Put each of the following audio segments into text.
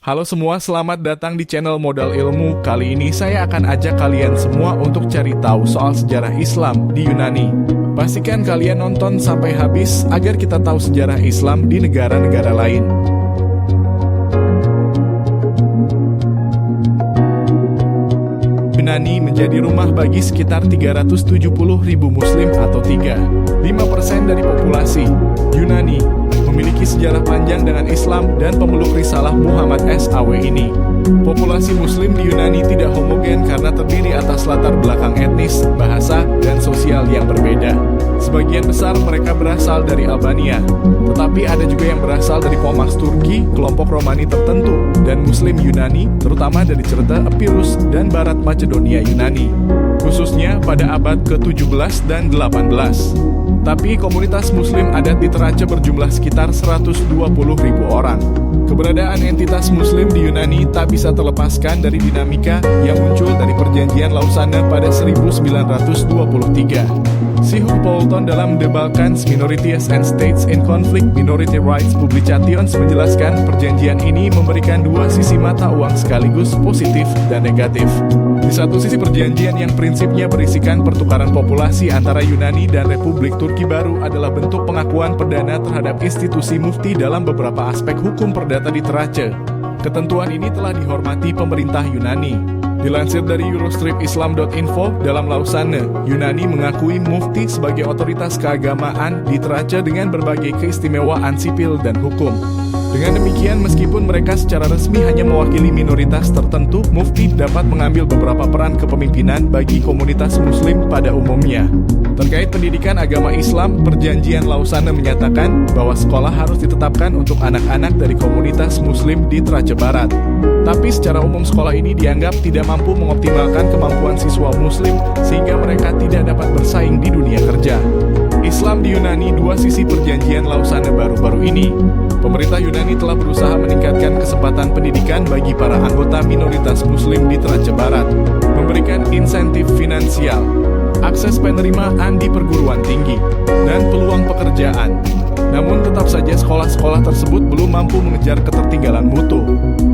Halo semua, selamat datang di channel Modal Ilmu. Kali ini saya akan ajak kalian semua untuk cari tahu soal sejarah Islam di Yunani. Pastikan kalian nonton sampai habis agar kita tahu sejarah Islam di negara-negara lain. Yunani menjadi rumah bagi sekitar 370.000 muslim atau 3,5% dari populasi. Yunani memiliki sejarah panjang dengan Islam dan pemeluk risalah Muhammad SAW ini. Populasi muslim di Yunani tidak homogen karena terdiri atas latar belakang etnis, bahasa, dan sosial yang berbeda. Sebagian besar mereka berasal dari Albania, tetapi ada juga yang berasal dari Pomaks Turki, kelompok Romani tertentu, dan muslim Yunani, terutama dari Crete, Epirus, dan Barat Macedonia Yunani, khususnya pada abad ke-17 dan 18. Tapi komunitas muslim adat di Thrace berjumlah sekitar 120.000 orang. Keberadaan entitas muslim di Yunani tak bisa terlepaskan dari dinamika yang muncul dari perjanjian Lausana pada 1923. Sihur Poulton dalam The Balkans Minorities and States in Conflict Minority Rights Publications menjelaskan perjanjian ini memberikan dua sisi mata uang sekaligus positif dan negatif. Di satu sisi perjanjian yang prinsipnya berisikan pertukaran populasi antara Yunani dan Republik Turki baru adalah bentuk pengakuan perdana terhadap institusi mufti dalam beberapa aspek hukum perdata di Thrace. Ketentuan ini telah dihormati pemerintah Yunani. Dilansir dari eurostripislam.info, dalam Lausana, Yunani mengakui mufti sebagai otoritas keagamaan di Thrace dengan berbagai keistimewaan sipil dan hukum. Dengan demikian, meskipun mereka secara resmi hanya mewakili minoritas tertentu, mufti dapat mengambil beberapa peran kepemimpinan bagi komunitas muslim pada umumnya. Terkait pendidikan agama Islam, perjanjian Lausana menyatakan bahwa sekolah harus ditetapkan untuk anak-anak dari komunitas muslim di Thrace Barat. Tapi secara umum sekolah ini dianggap tidak mampu mengoptimalkan kemampuan siswa muslim sehingga mereka tidak dapat bersaing di dunia kerja. Islam di Yunani, dua sisi perjanjian Lausana baru-baru ini. Pemerintah Yunani telah berusaha meningkatkan kesempatan pendidikan bagi para anggota minoritas muslim di Thrace Barat, memberikan insentif finansial, akses penerimaan di perguruan tinggi, dan peluang pekerjaan. Namun tetap saja sekolah-sekolah tersebut belum mampu mengejar ketertinggalan mutu,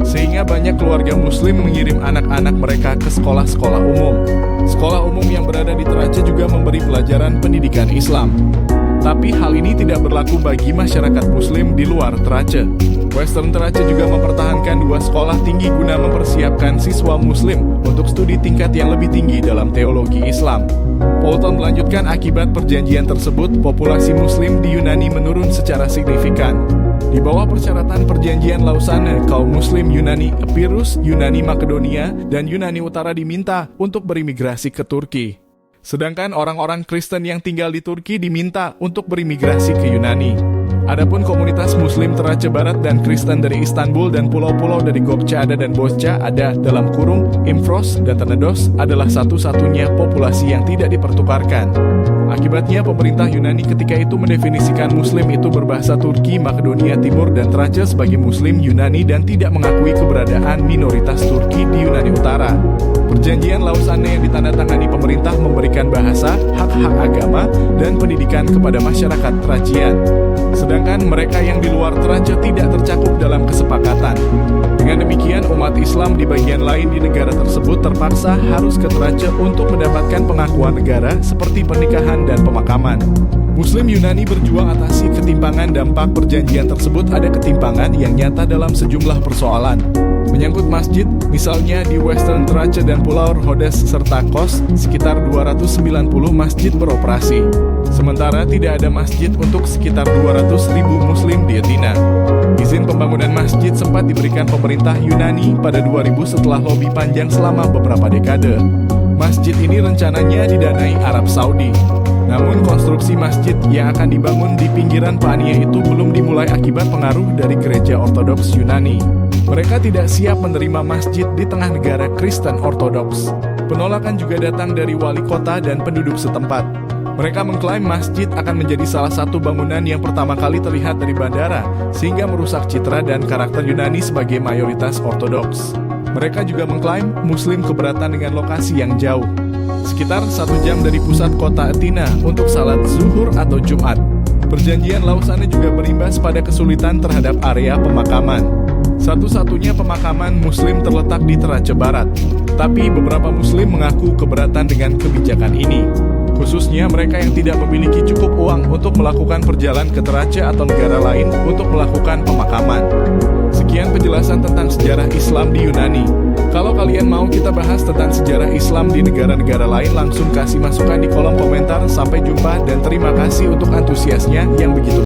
sehingga banyak keluarga muslim mengirim anak-anak mereka ke sekolah-sekolah umum. Sekolah umum yang berada di Thrace juga memberi pelajaran pendidikan Islam. Tapi hal ini tidak berlaku bagi masyarakat muslim di luar Thrace. Western Thrace juga mempertahankan dua sekolah tinggi guna mempersiapkan siswa muslim untuk studi tingkat yang lebih tinggi dalam teologi Islam. Poulton melanjutkan, akibat perjanjian tersebut, populasi muslim di Yunani menurun secara signifikan. Di bawah persyaratan perjanjian Lausana, kaum muslim Yunani Epirus, Yunani Makedonia, dan Yunani Utara diminta untuk berimigrasi ke Turki. Sedangkan orang-orang Kristen yang tinggal di Turki diminta untuk berimigrasi ke Yunani. Adapun komunitas muslim Thrace Barat dan Kristen dari Istanbul dan pulau-pulau dari Gokçeada dan Bosca ada dalam kurung Imfros dan Tenedos adalah satu-satunya populasi yang tidak dipertukarkan. Akibatnya pemerintah Yunani ketika itu mendefinisikan muslim itu berbahasa Turki, Makedonia Timur dan Thrace sebagai muslim Yunani dan tidak mengakui keberadaan minoritas Turki di Yunani Utara. Perjanjian Lausana yang ditandatangani pemerintah memberikan bahasa, hak-hak agama, dan pendidikan kepada masyarakat Thracian. Sedangkan mereka yang di luar Thrace tidak tercakup dalam kesepakatan. Dengan demikian, umat Islam di bagian lain di negara tersebut terpaksa harus ke Thrace untuk mendapatkan pengakuan negara seperti pernikahan dan pemakaman. Muslim Yunani berjuang atasi ketimpangan dampak perjanjian tersebut. Ada ketimpangan yang nyata dalam sejumlah persoalan. Menyangkut masjid, misalnya di Western Thrace dan Pulau Rhodes serta Kos, sekitar 290 masjid beroperasi. Sementara tidak ada masjid untuk sekitar 200.000 muslim di Athena. Izin pembangunan masjid sempat diberikan pemerintah Yunani pada 2000 setelah lobi panjang selama beberapa dekade. Masjid ini rencananya didanai Arab Saudi. Namun konstruksi masjid yang akan dibangun di pinggiran Pania itu belum dimulai akibat pengaruh dari gereja Ortodoks Yunani. Mereka tidak siap menerima masjid di tengah negara Kristen Ortodoks. Penolakan juga datang dari wali kota dan penduduk setempat. Mereka mengklaim masjid akan menjadi salah satu bangunan yang pertama kali terlihat dari bandara, sehingga merusak citra dan karakter Yunani sebagai mayoritas Ortodoks. Mereka juga mengklaim Muslim keberatan dengan lokasi yang jauh, sekitar 1 jam dari pusat kota Athena untuk salat zuhur atau Jumat. Perjanjian Lausana juga berimbas pada kesulitan terhadap area pemakaman. Satu-satunya pemakaman Muslim terletak di Terace Barat. Tapi beberapa Muslim mengaku keberatan dengan kebijakan ini. Khususnya mereka yang tidak memiliki cukup uang untuk melakukan perjalanan ke Terace atau negara lain untuk melakukan pemakaman. Sekian penjelasan tentang sejarah Islam di Yunani. Kalau kalian mau kita bahas tentang sejarah Islam di negara-negara lain, langsung kasih masukan di kolom komentar. Sampai jumpa dan terima kasih untuk antusiasnya yang begitu